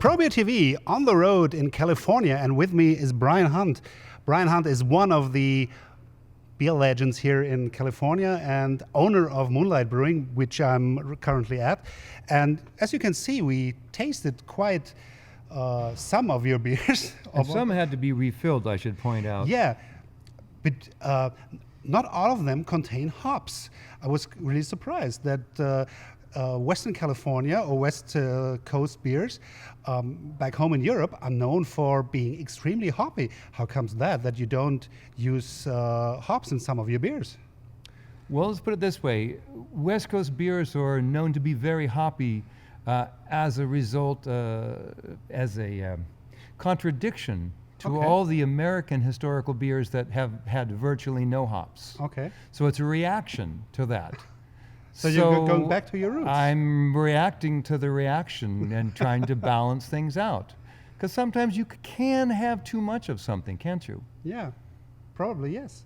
Probier TV on the road in California, and with me is Brian Hunt. Brian Hunt is one of the beer legends here in California and owner of Moonlight Brewing, which I'm currently at. And as you can see, we tasted quite some of your beers. And some had to be refilled, I should point out. Yeah, but not all of them contain hops. I was really surprised that Western California or West Coast beers back home in Europe are known for being extremely hoppy. How comes that you don't use hops in some of your beers? Well, let's put it this way. West Coast beers are known to be very hoppy as a result, as a contradiction to all the American historical beers that have had virtually no hops. Okay. So it's a reaction to that. So you're going back to your roots. I'm reacting to the reaction and trying to balance things out. Because sometimes you can have too much of something, can't you? Yeah, probably, yes.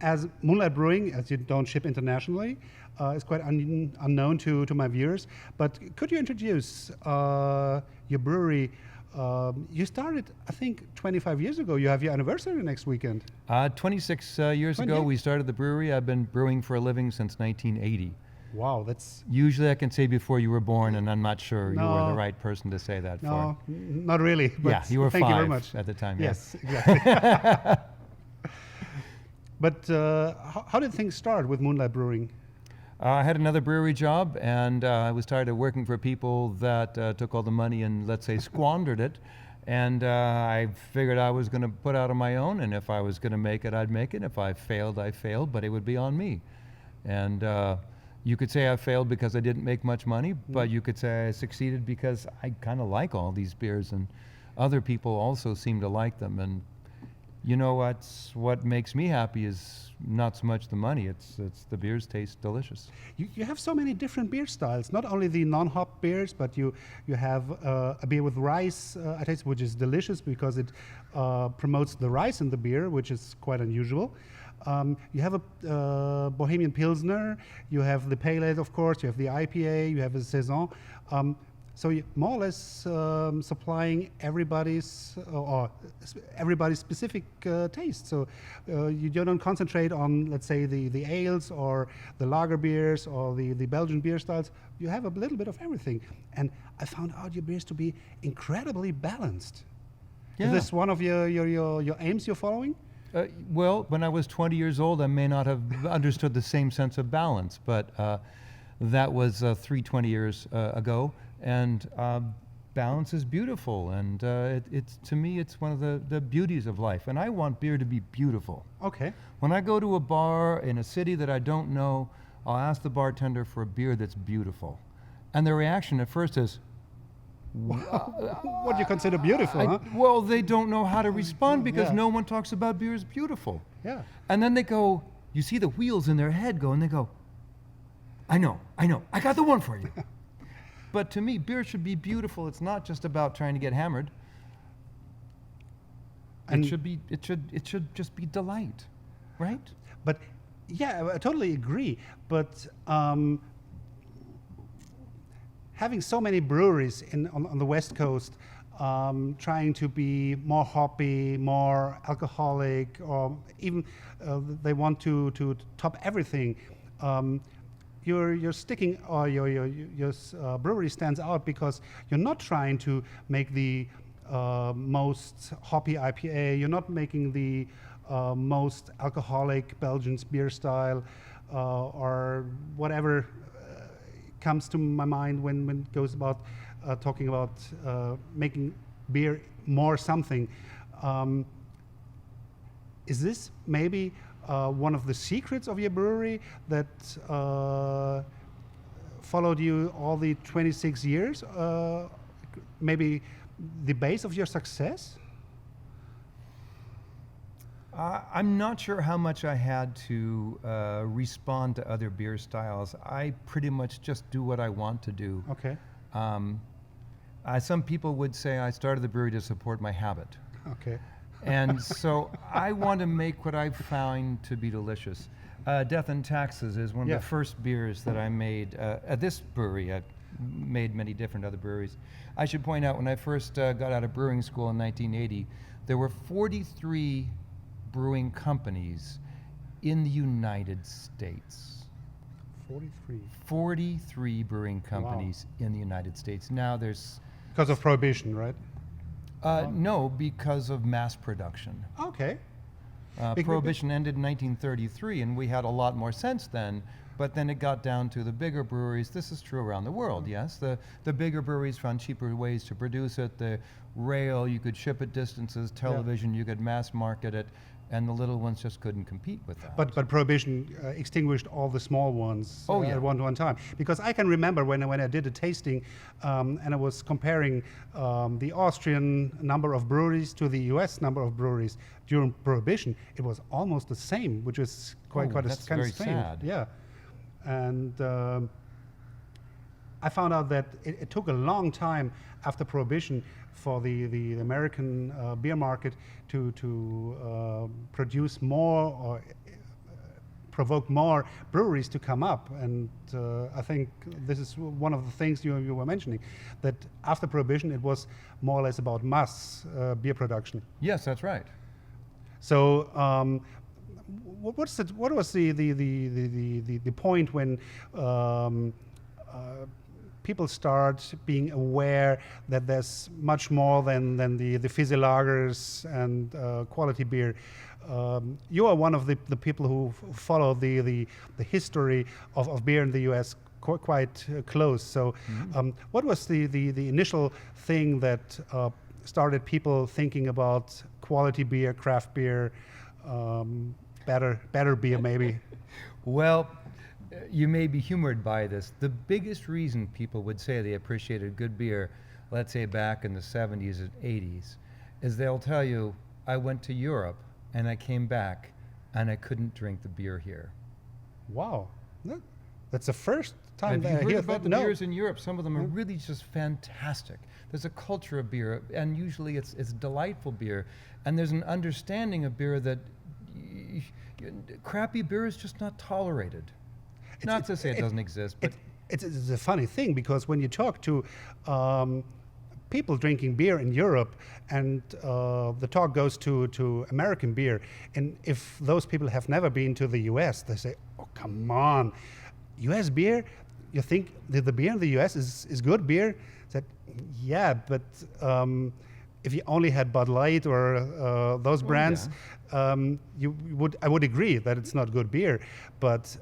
As Moonlight Brewing, as you don't ship internationally, is quite unknown to my viewers. But could you introduce your brewery? You started, I think, 25 years ago. You have your anniversary next weekend. 26 years ago, we started the brewery. I've been brewing for a living since 1980. Wow, that's... Usually I can say before you were born, and I'm not sure you were the right person to say that for. No, not really. But yeah, you were thank 5 you very much. at the time. Yes, exactly. But how did things start with Moonlight Brewing? I had another brewery job, and I was tired of working for people that took all the money and, let's say, squandered it. And I figured I was going to put out on my own, and if I was going to make it, I'd make it. If I failed, I failed, but it would be on me. And you could say I failed because I didn't make much money, but you could say I succeeded because I kind of like all these beers, and other people also seem to like them. And you know what makes me happy is not so much the money, it's the beers taste delicious. You have so many different beer styles, not only the non-hop beers, but you have a beer with rice, I taste, which is delicious because it promotes the rice in the beer, which is quite unusual. You have a Bohemian Pilsner, you have the Pale Ale, of course, you have the IPA, you have a Saison. So you're more or less supplying everybody's specific taste. So you don't concentrate on, let's say, the ales or the lager beers or the Belgian beer styles. You have a little bit of everything. And I found out your beers to be incredibly balanced. Yeah. Is this one of your aims you're following? Well, when I was 20 years old, I may not have understood the same sense of balance, but that was 20 years ago. And balance is beautiful, and to me, it's one of the beauties of life. And I want beer to be beautiful. Okay. When I go to a bar in a city that I don't know, I'll ask the bartender for a beer that's beautiful. And the reaction at first is, what do you consider beautiful, huh? Well, they don't know how to respond because no one talks about beer as beautiful. Yeah. And then they go, you see the wheels in their head go, and they go, I know, I got the one for you. But to me, beer should be beautiful. It's not just about trying to get hammered. It should just be delight, right? But yeah, I totally agree. But having so many breweries on the West Coast, trying to be more hoppy, more alcoholic, or even they want to top everything. You're sticking, or your brewery stands out because you're not trying to make the most hoppy IPA. You're not making the most alcoholic Belgian beer style, or whatever comes to my mind when it goes about talking about making beer more something. Is this maybe one of the secrets of your brewery that followed you all the 26 years? Maybe the base of your success? I'm not sure how much I had to respond to other beer styles. I pretty much just do what I want to do. Okay. Some people would say I started the brewery to support my habit. Okay. And so I want to make what I found to be delicious. Death and Taxes is one of the first beers that I made at this brewery. made many different other breweries. I should point out, when I first got out of brewing school in 1980, there were 43 brewing companies in the United States. 43. 43 brewing companies in the United States. Now there's... Because of prohibition, right? No, because of mass production. Okay. Prohibition ended in 1933, and we had a lot more sense then. But then it got down to the bigger breweries. This is true around the world, yes. The bigger breweries found cheaper ways to produce it. The rail, you could ship it distances. Television, you could mass market it. And the little ones just couldn't compete with that. But prohibition extinguished all the small ones yeah. at one time. Because I can remember when I did a tasting and I was comparing the Austrian number of breweries to the US number of breweries during prohibition, it was almost the same, which is quite that's kind of very strange. sad. Yeah. And I found out that it took a long time after prohibition for the American beer market to produce more or provoke more breweries to come up. And I think this is one of the things you were mentioning, that after prohibition it was more or less about mass beer production. Yes, that's right. So what was the point when people start being aware that there's much more than the fizzy lagers and quality beer? You are one of the people who follow the history of beer in the US quite close. So what was the initial thing that started people thinking about quality beer, craft beer, better beer maybe? Well, you may be humored by this. The biggest reason people would say they appreciated good beer, let's say back in the 70s and 80s, is they'll tell you, I went to Europe and I came back and I couldn't drink the beer here. Wow. That's the first time Have you that I heard hear about that? the No. beers in Europe? Some of them are really just fantastic. There's a culture of beer, and usually it's delightful beer. And there's an understanding of beer that crappy beer is just not tolerated. Not to say it doesn't exist, but it's a funny thing, because when you talk to people drinking beer in Europe, and the talk goes to American beer, and if those people have never been to the US, they say, oh, come on, US beer? You think that the beer in the US is good beer? That, yeah, but if you only had Bud Light or those brands, I would agree that it's not good beer. But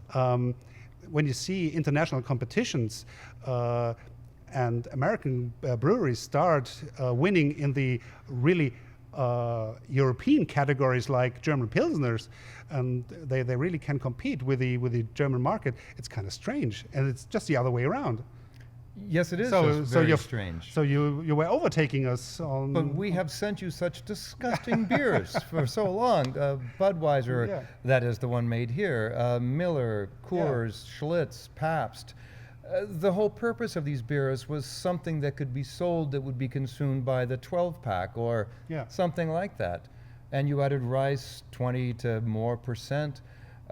when you see international competitions and American breweries start winning in the really European categories like German Pilsners, and they really can compete with the German market, it's kind of strange, and it's just the other way around. yes, it is very strange. So you were overtaking us on. But we have sent you such disgusting beers for so long. Budweiser, that is the one made here. Miller, Coors, Schlitz, Pabst. The whole purpose of these beers was something that could be sold that would be consumed by the 12-pack or something like that. And you added rice 20 to more percent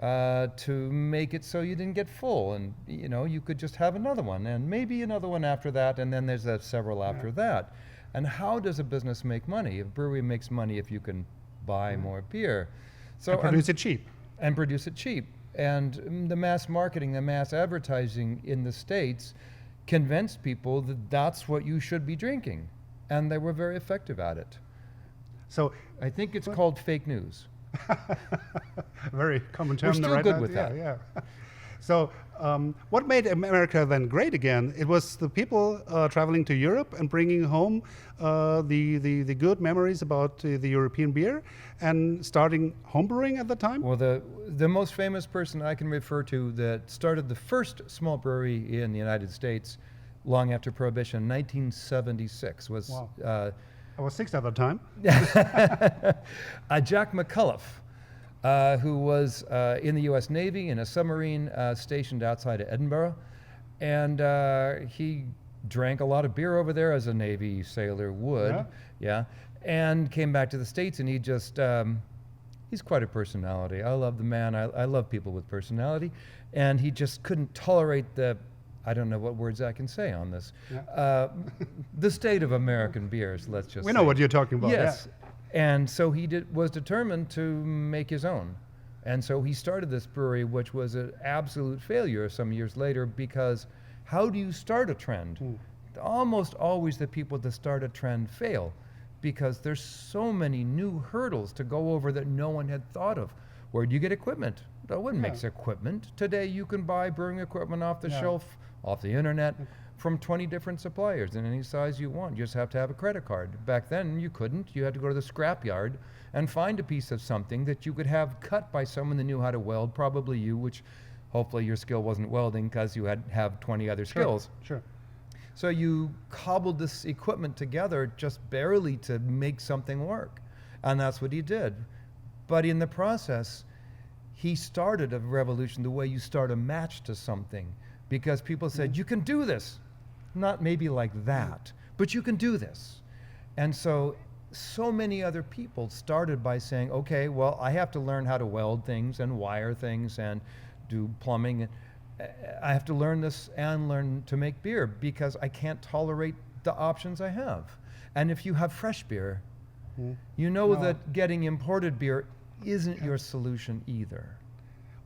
to make it so you didn't get full. And, you could just have another one and maybe another one after that, and then there's several after that. And how does a business make money? A brewery makes money if you can buy more beer. So and produce it cheap. And produce it cheap. And the mass marketing, the mass advertising in the States convinced people that that's what you should be drinking. And they were very effective at it. So I think it's called fake news. Very common term. We're still right good now. with that. Yeah. So what made America then great again? It was the people traveling to Europe and bringing home the good memories about the European beer and starting homebrewing at the time? Well, the most famous person I can refer to that started the first small brewery in the United States long after Prohibition, 1976, was... Wow. I was 6 at the time. Jack McCullough, who was in the U.S. Navy in a submarine stationed outside of Edinburgh. And he drank a lot of beer over there, as a Navy sailor would. And came back to the States, and he just, he's quite a personality. I love the man. I love people with personality. And he just couldn't tolerate the I don't know what words I can say on this. Yeah. The state of American beers, let's just We know say. what you're talking about. Yes. And so he was determined to make his own. And so he started this brewery, which was an absolute failure some years later, because how do you start a trend? Almost always the people that start a trend fail, because there's so many new hurdles to go over that no one had thought of. Where do you get equipment? No one makes equipment. Today you can buy brewing equipment off the shelf, off the internet, from 20 different suppliers in any size you want. You just have to have a credit card. Back then you couldn't. You had to go to the scrapyard and find a piece of something that you could have cut by someone that knew how to weld, probably you, which hopefully your skill wasn't welding because you have 20 other skills. Sure. So you cobbled this equipment together just barely to make something work. And that's what he did. But in the process, he started a revolution the way you start a match to something, because people said, you can do this. Not maybe like that, but you can do this. And so many other people started by saying, okay, well, I have to learn how to weld things and wire things and do plumbing. I have to learn this and learn to make beer because I can't tolerate the options I have. And if you have fresh beer, you know that getting imported beer isn't your solution either.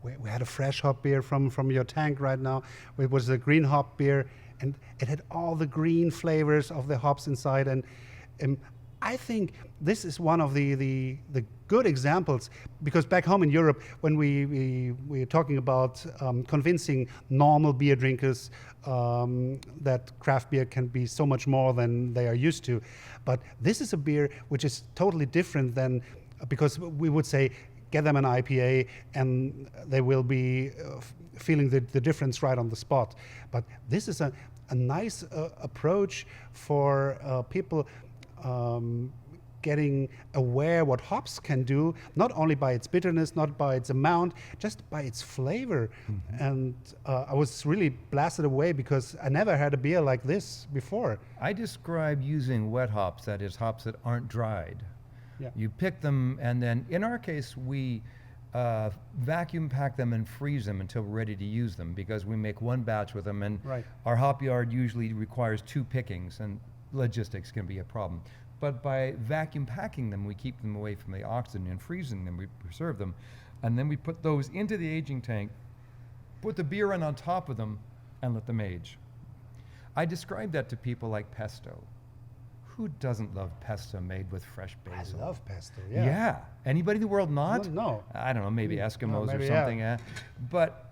We had a fresh hop beer from your tank right now. It was a green hop beer, and it had all the green flavors of the hops inside. And I think this is one of the good examples, because back home in Europe, when we're talking about convincing normal beer drinkers that craft beer can be so much more than they are used to. But this is a beer which is totally different than, because we would say, get them an IPA and they will be feeling the difference right on the spot. But this is a nice approach for people getting aware what hops can do, not only by its bitterness, not by its amount, just by its flavor. And I was really blasted away because I never had a beer like this before. I describe using wet hops, that is hops that aren't dried. Yeah. You pick them, and then in our case, we vacuum pack them and freeze them until we're ready to use them, because we make one batch with them, and our hop yard usually requires 2 pickings, and logistics can be a problem. But by vacuum packing them, we keep them away from the oxygen, and freezing them, we preserve them. And then we put those into the aging tank, put the beer in on top of them, and let them age. I describe that to people like pesto. Who doesn't love pesto made with fresh basil? I love pesto, Yeah. Anybody in the world not? No. I don't know, maybe Eskimos maybe, or something. But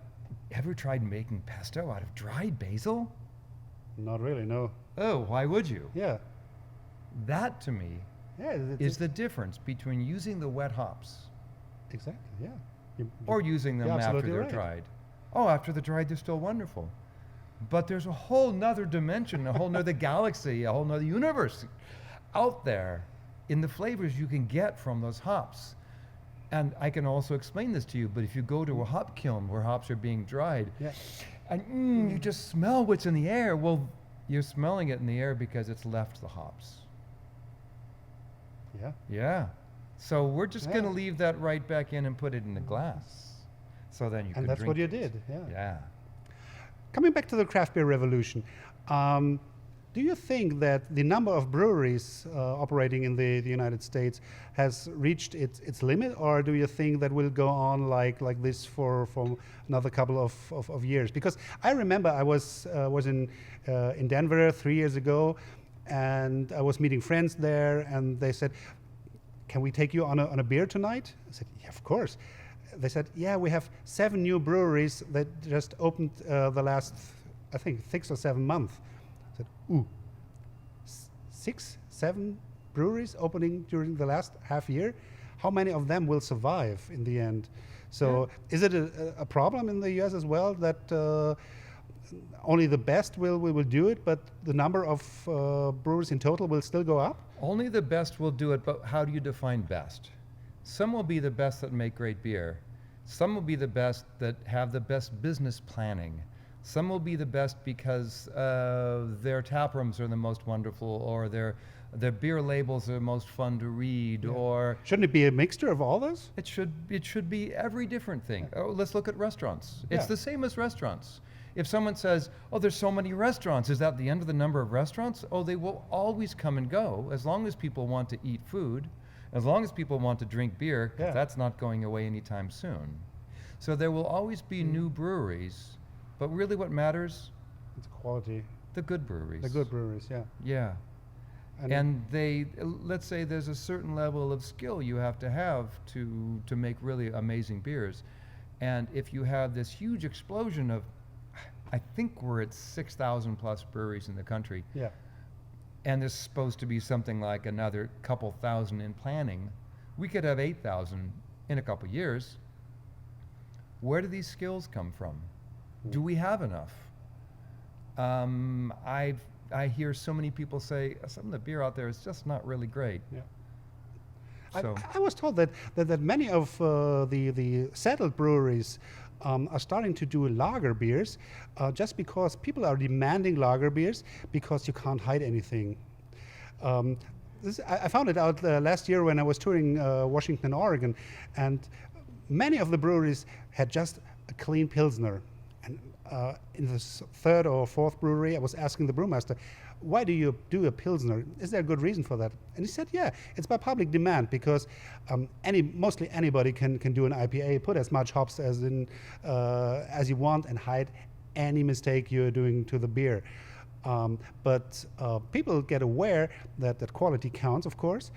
ever tried making pesto out of dried basil? Not really, no. Oh, why would you? Yeah. That, to me, is the difference between using the wet hops exactly, yeah. or using them after they're dried. Oh, after they're dried, they're still wonderful. But there's a whole nother dimension, a whole nother galaxy, a whole nother universe out there in the flavors you can get from those hops. And I can also explain this to you, but if you go to a hop kiln where hops are being dried, and you just smell what's in the air, well, you're smelling it in the air because it's left the hops. Yeah. So we're just going to leave that right back in and put it in the glass. So then you can drink it. And that's what you did, Yeah. Coming back to the craft beer revolution, do you think that the number of breweries operating in the United States has reached its limit, or do you think that will go on like this for another couple of years? Because I remember I was in Denver 3 years ago, and I was meeting friends there, and they said, "Can we take you on a beer tonight?" I said, "Yeah, of course." They said, "Yeah, we have 7 new breweries that just opened the last, I think, 6 or 7 months." I said, "Ooh, 6, 7 breweries opening during the last half year? How many of them will survive in the end?" So is it a problem in the US as well that only the best will do it, but the number of brewers in total will still go up? Only the best will do it, but how do you define best? Some will be the best that make great beer. Some will be the best that have the best business planning. Some will be the best because their tap rooms are the most wonderful, or their beer labels are most fun to read, or... Shouldn't it be a mixture of all those? It should be every different thing. Oh, let's look at restaurants. It's the same as restaurants. If someone says, oh, there's so many restaurants, is that the end of the number of restaurants? Oh, they will always come and go as long as people want to eat food, as long as people want to drink beer, 'cause Yeah. that's not going away anytime soon. So there will always be new breweries, but really what matters, It's quality. the good breweries. The good breweries, yeah. Yeah. And- And they, let's say there's a certain level of skill you have to make really amazing beers. And if you have this huge explosion of, I think we're at 6,000 plus breweries in the country, Yeah. and there's supposed to be something like another couple thousand in planning, we could have 8,000 in a couple years. Where do these skills come from? Do we have enough? I hear so many people say some of the beer out there is just not really great. Yeah. So I was told that many of the settled breweries are starting to do lager beers just because people are demanding lager beers because you can't hide anything. I found it out last year when I was touring Washington, Oregon, and many of the breweries had just a clean Pilsner. And in the third or fourth brewery, I was asking the brewmaster, why do you do a Pilsner? Is there a good reason for that? And he said, yeah, it's by public demand because mostly anybody can do an IPA, put as much hops as you want and hide any mistake you're doing to the beer. But people get aware that quality counts, of course,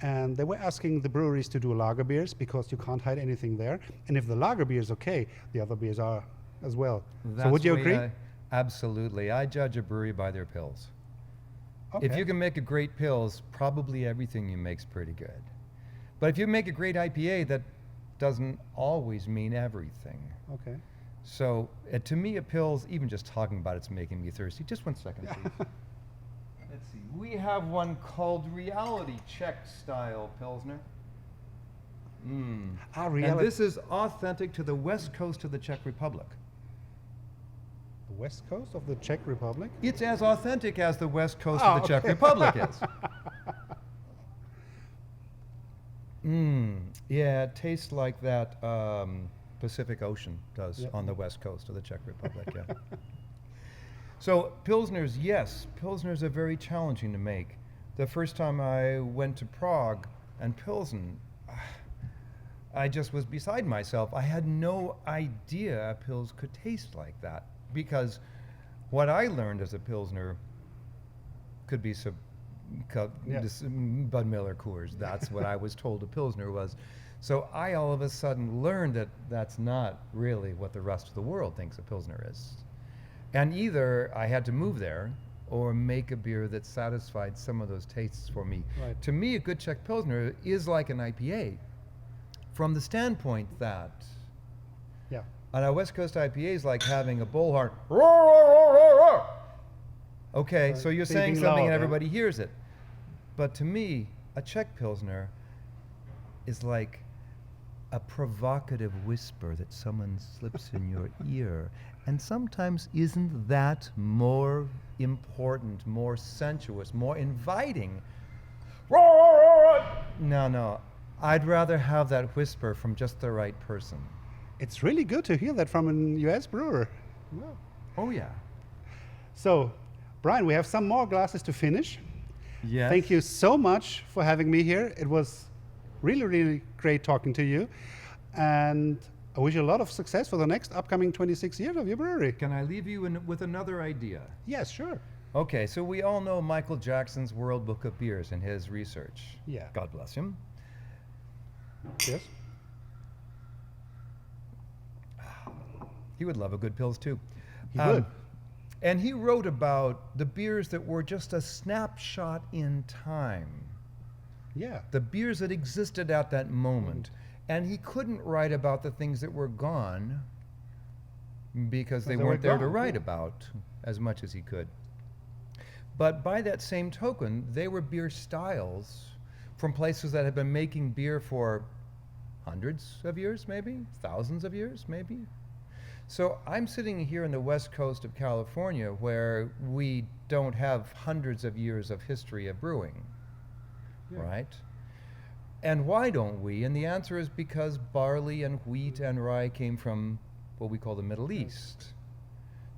and they were asking the breweries to do lager beers because you can't hide anything there. And if the lager beer is okay, the other beers are as well. So would you agree? Absolutely. I judge a brewery by their pills. Okay. If you can make a great pills, probably everything you make's pretty good. But if you make a great IPA, that doesn't always mean everything. Okay. So to me, a pills, even just talking about it's making me thirsty. Just 1 second, please. Let's see. We have one called Reality Czech Style Pilsner. And this is authentic to the west coast of the Czech Republic. The west coast of the Czech Republic? It's as authentic as the west coast of the Czech Republic is. Yeah, it tastes like that Pacific Ocean does Yep. on the west coast of the Czech Republic, yeah. So Pilsners, yes, Pilsners are very challenging to make. The first time I went to Prague and Pilsen, I just was beside myself. I had no idea a Pils could taste like that because what I learned as a Pilsner could be Bud Miller Coors. That's what I was told a Pilsner was. So I all of a sudden learned that that's not really what the rest of the world thinks a Pilsner is. And either I had to move there or make a beer that satisfied some of those tastes for me. Right. To me, a good Czech Pilsner is like an IPA from the standpoint that Yeah. on a West Coast IPA is like having a bullhorn. Roar, roar, roar, roar, roar. Okay, so you're saying Being something loud, and huh? everybody hears it. But to me, a Czech Pilsner is like a provocative whisper that someone slips in your ear. And sometimes isn't that more important, more sensuous, more inviting? Roar, roar, roar, roar. No. I'd rather have that whisper from just the right person. It's really good to hear that from an US brewer. Wow. Oh, yeah. So, Brian, we have some more glasses to finish. Yes. Thank you so much for having me here. It was really, really great talking to you. And I wish you a lot of success for the next upcoming 26 years of your brewery. Can I leave you with another idea? Yes, sure. Okay, so we all know Michael Jackson's World Book of Beers and his research. Yeah. God bless him. Yes. He would love a good Pils too. He would. And he wrote about the beers that were just a snapshot in time. Yeah. The beers that existed at that moment. And he couldn't write about the things that were gone because they They were weren't there to gone, write yeah. about as much as he could. But by that same token, they were beer styles from places that had been making beer for hundreds of years, maybe, thousands of years, maybe. So I'm sitting here in the west coast of California where we don't have hundreds of years of history of brewing, Yeah. right? And why don't we? And the answer is because barley and wheat and rye came from what we call the Middle East.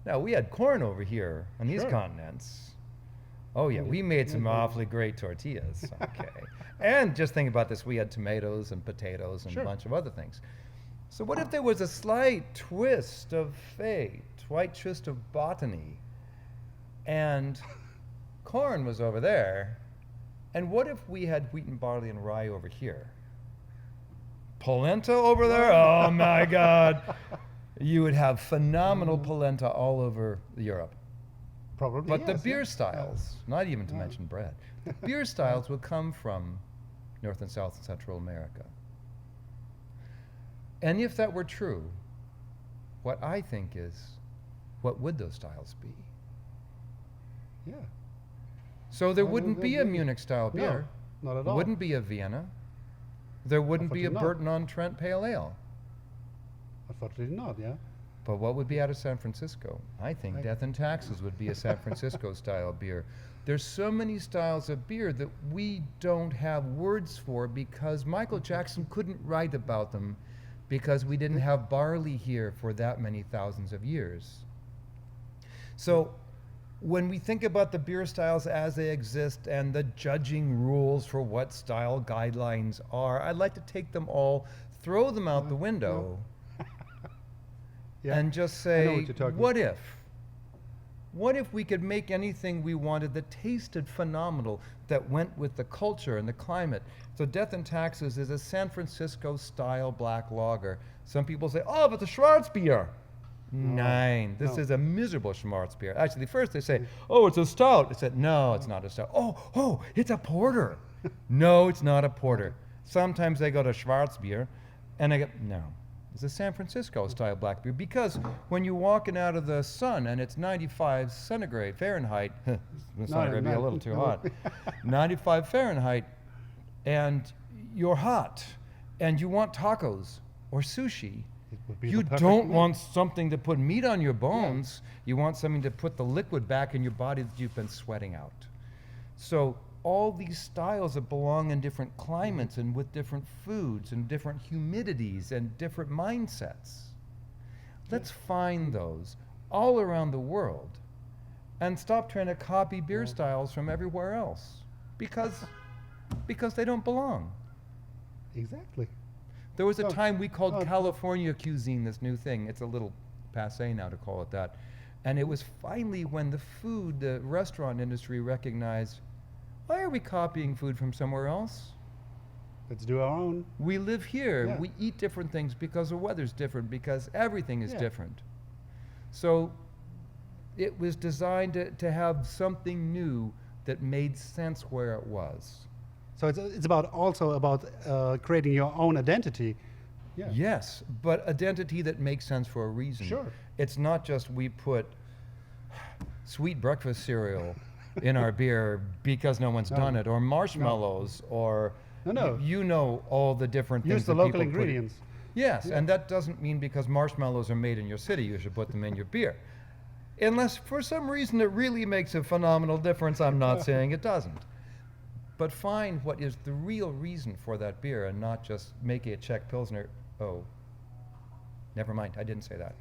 Now, we had corn over here on these Sure. continents. Oh, yeah, we made some Yeah. awfully great tortillas. Okay. And just think about this, we had tomatoes and potatoes and Sure. a bunch of other things. So what if there was a slight twist of fate, slight twist of botany, and corn was over there, and what if we had wheat and barley and rye over here? Polenta over there? Oh my God. You would have phenomenal polenta all over Europe. Probably. But the yes, beer yeah. styles, not even to mention bread, the beer styles would come from North and South and Central America. And if that were true, what I think is, what would those styles be? Yeah. So there Well, wouldn't be a they'll be- Munich style No, beer. not at There all. wouldn't be a Vienna. There wouldn't be a Unfortunately not. Burton-on-Trent Pale Ale. Unfortunately not, yeah. But what would be out of San Francisco? I think Right. Death and Taxes would be a San Francisco style beer. There's so many styles of beer that we don't have words for because Michael Jackson couldn't write about them because we didn't have barley here for that many thousands of years. So when we think about the beer styles as they exist and the judging rules for what style guidelines are, I'd like to take them all, throw them out the window, Yeah. and just I know say, what you're talking what if? What if we could make anything we wanted that tasted phenomenal, that went with the culture and the climate? So Death and Taxes is a San Francisco style black lager. Some people say, oh, but the Schwarzbier. Nine. This no. is a miserable Schwarzbier. Actually, first they say, oh, it's a stout. I said, no, it's not a stout. Oh, it's a porter. No, it's not a porter. Sometimes they go to Schwarzbier, and I go, no. It's a San Francisco style black beer because when you're walking out of the sun and it's 95 centigrade Fahrenheit, the centigrade be a little too hot, 95 Fahrenheit, and you're hot, and you want tacos or sushi, It would be you the perfect don't meal. want something to put meat on your bones. You want something to put the liquid back in your body that you've been sweating out. So all these styles that belong in different climates and with different foods and different humidities and different mindsets. Let's find those all around the world and stop trying to copy beer styles from everywhere else because they don't belong. Exactly. There was a Oh, time we called oh. California cuisine this new thing. It's a little passé now to call it that. And it was finally when the restaurant industry recognized, why are we copying food from somewhere else? Let's do our own. We live here. Yeah. We eat different things because the weather's different, because everything is Yeah. different. So it was designed to have something new that made sense where it was. So it's also about creating your own identity. Yeah. Yes, but identity that makes sense for a reason. Sure. It's not just we put sweet breakfast cereal in our beer because no one's No. done it, or marshmallows, or No. you know all the different things Use the that local people put in. ingredients. Yes, Yeah. and that doesn't mean because marshmallows are made in your city, you should put them in your beer. Unless for some reason it really makes a phenomenal difference, I'm not saying it doesn't. But find what is the real reason for that beer and not just make it a Czech Pilsner. Oh, never mind, I didn't say that.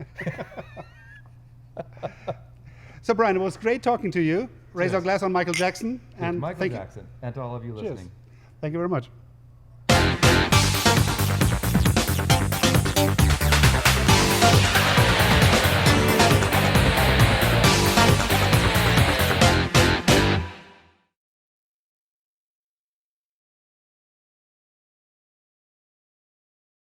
So Brian, it was great talking to you. Raise our Cheers. glass on Michael Jackson. And Michael thank Jackson, and to all of you Cheers. listening. Thank you very much.